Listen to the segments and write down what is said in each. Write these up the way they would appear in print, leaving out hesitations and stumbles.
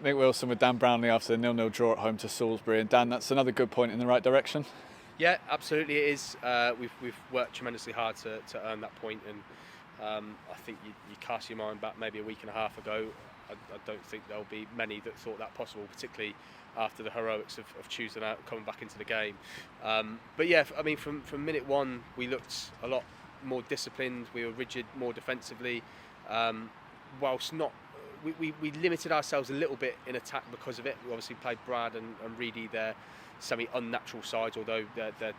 Nick Wilson with Dan Brownlie after the 0-0 draw at home to Salisbury. And Dan, that's another good point in the right direction. Yeah, absolutely it is. We've worked tremendously hard to earn that point, and I think you cast your mind back maybe a week and a half ago. I don't think there'll be many that thought that possible, particularly after the heroics of Tuesday night coming back into the game. But yeah, I mean, from minute one, we looked a lot more disciplined. We were rigid, more defensively. Whilst not, we limited ourselves a little bit in attack because of it. We obviously played Brad and Reedy their semi-unnatural sides, although they're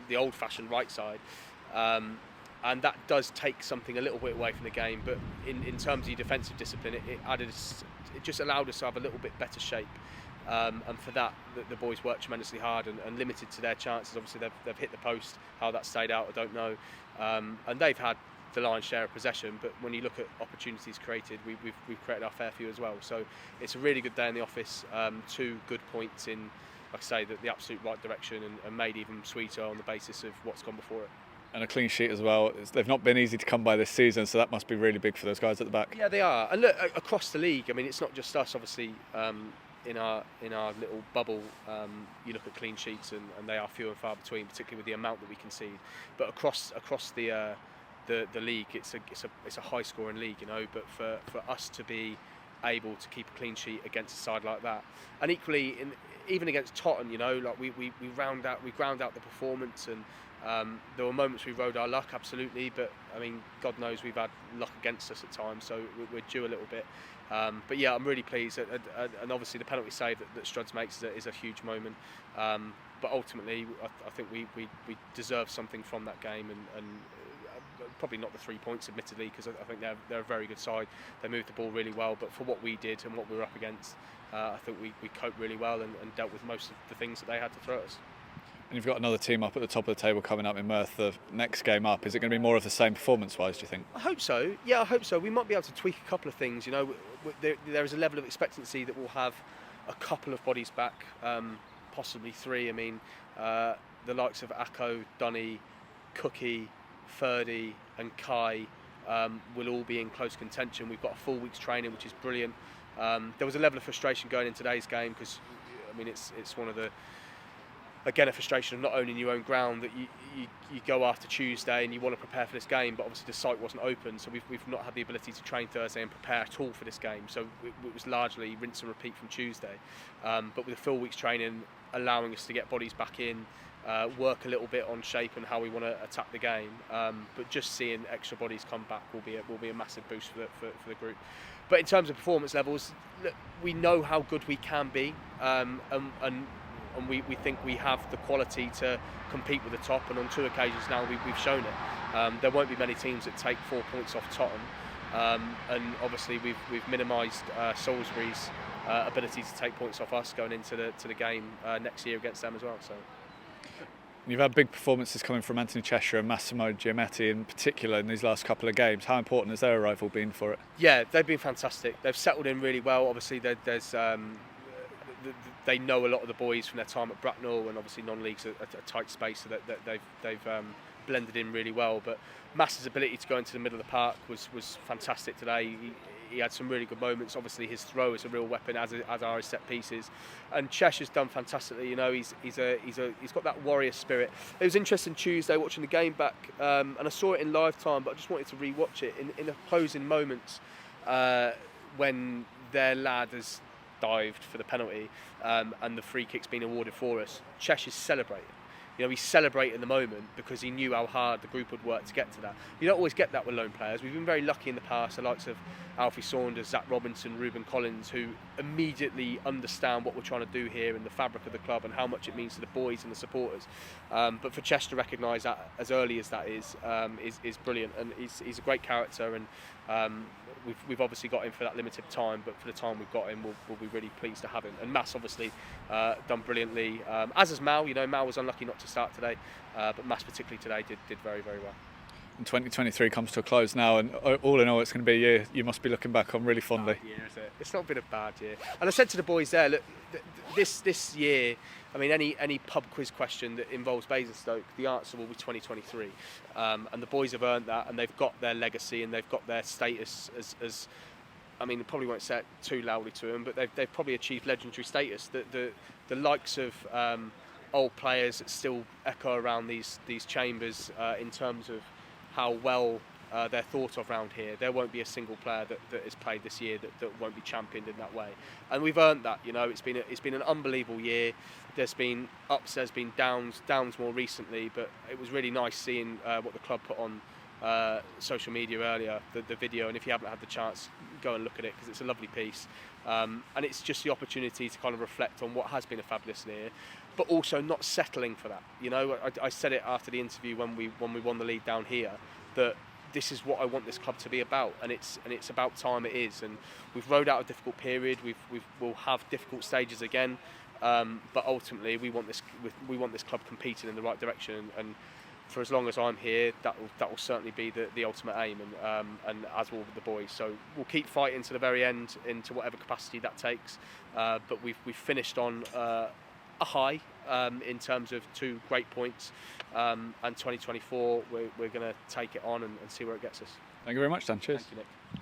the old-fashioned right side. And that does take something a little bit away from the game. But in terms of your defensive discipline, it just allowed us to have a little bit better shape. And for that, the boys worked tremendously hard and limited to their chances. Obviously, they've hit the post. How that stayed out, I don't know. And they've had the lion's share of possession, but when you look at opportunities created, we've created our fair few as well. So it's a really good day in the office. 2 good points in, like I say, the absolute right direction, and made even sweeter on the basis of what's gone before it. And a clean sheet as well. They've not been easy to come by this season, so that must be really big for those guys at the back. Yeah, they are. And look, across the league, I mean, it's not just us, obviously. In our little bubble, you look at clean sheets, and they are few and far between, particularly with the amount that we concede. But across the league, it's a high scoring league, you know. But for us to be able to keep a clean sheet against a side like that, and equally even against Tottenham, you know, like we ground out the performance, and there were moments we rode our luck, absolutely. But I mean, God knows we've had luck against us at times, so we're due a little bit. But yeah, I'm really pleased, and obviously the penalty save that Struds makes is a huge moment. But ultimately, I think we deserve something from that game, and probably not the 3 points, admittedly, because I think they're a very good side. They moved the ball really well, but for what we did and what we were up against, I think we coped really well and dealt with most of the things that they had to throw at us. And you've got another team up at the top of the table coming up in Merth. The next game up, is it going to be more of the same performance-wise, do you think? I hope so. Yeah, I hope so. We might be able to tweak a couple of things. You know, there is a level of expectancy that we'll have a couple of bodies back, possibly 3. I mean, the likes of Akko, Dunny, Cookie, Ferdy and Kai will all be in close contention. We've got a full week's training, which is brilliant. There was a level of frustration going in today's game because, I mean, it's one of the, again, a frustration of not owning your own ground, that you go after Tuesday and you want to prepare for this game, but obviously the site wasn't open, so we've not had the ability to train Thursday and prepare at all for this game. So it was largely rinse and repeat from Tuesday. But with a full week's training allowing us to get bodies back in, work a little bit on shape and how we want to attack the game, but just seeing extra bodies come back will be a massive boost for the group. But in terms of performance levels, look, we know how good we can be, and we think we have the quality to compete with the top, and on 2 occasions now we've shown it. There won't be many teams that take 4 points off Tottenham, and obviously we've minimised Salisbury's ability to take points off us going into the game next year against them as well. So. You've had big performances coming from Anthony Cheshire and Massimo Giametti in particular in these last couple of games. How important has their arrival been for it? Yeah, they've been fantastic. They've settled in really well. Obviously, there's they know a lot of the boys from their time at Bracknell, and obviously non-league's a tight space, so that they've blended in really well. But Mass's ability to go into the middle of the park was fantastic today. He had some really good moments. Obviously, his throw is a real weapon, as are his set pieces. And Cheshire's done fantastically. You know, he's got that warrior spirit. It was interesting Tuesday watching the game back, and I saw it in live time, but I just wanted to re-watch it in the closing moments when their lad has dived for the penalty, and the free kick's been awarded for us. Cheshire's celebrating. You know, he celebrated the moment because he knew how hard the group would work to get to that. You don't always get that with lone players. We've been very lucky in the past, the likes of Alfie Saunders, Zach Robinson, Ruben Collins, who immediately understand what we're trying to do here and the fabric of the club and how much it means to the boys and the supporters. But for Chester to recognise that as early as that is brilliant, and he's a great character, and we've obviously got him for that limited time, but for the time we've got him, we'll be really pleased to have him. And Mass obviously done brilliantly, as has Mal. You know, Mal was unlucky not to start today, but Mass particularly today did very, very well. And 2023 comes to a close now, and all in all, it's going to be a year you must be looking back on really fondly. Bad year, is it? It's not been a bad year. And I said to the boys there, look, this year, I mean, any pub quiz question that involves Basingstoke, the answer will be 2023. And the boys have earned that, and they've got their legacy and they've got their status as I mean, I probably won't say it too loudly to them, but they've probably achieved legendary status. The likes of old players that still echo around these chambers in terms of how well they're thought of around here. There won't be a single player that has played this year that won't be championed in that way, and we've earned that. You know, it's been an unbelievable year. There's been ups, there's been downs more recently, but it was really nice seeing what the club put on social media earlier, the video, and if you haven't had the chance, go and look at it because it's a lovely piece, and it's just the opportunity to kind of reflect on what has been a fabulous year, but also not settling for that. You know, I said it after the interview when we won the league down here, that this is what I want this club to be about, and it's about time it is. And we've rode out a difficult period. We'll have difficult stages again, but ultimately we want this club competing in the right direction. And for as long as I'm here, that will certainly be the ultimate aim, and as will the boys. So we'll keep fighting to the very end, into whatever capacity that takes. But we've finished on a high in terms of 2 great points, and 2024 we're going to take it on and see where it gets us. Thank you very much, Dan. Cheers. Thank you, Nick.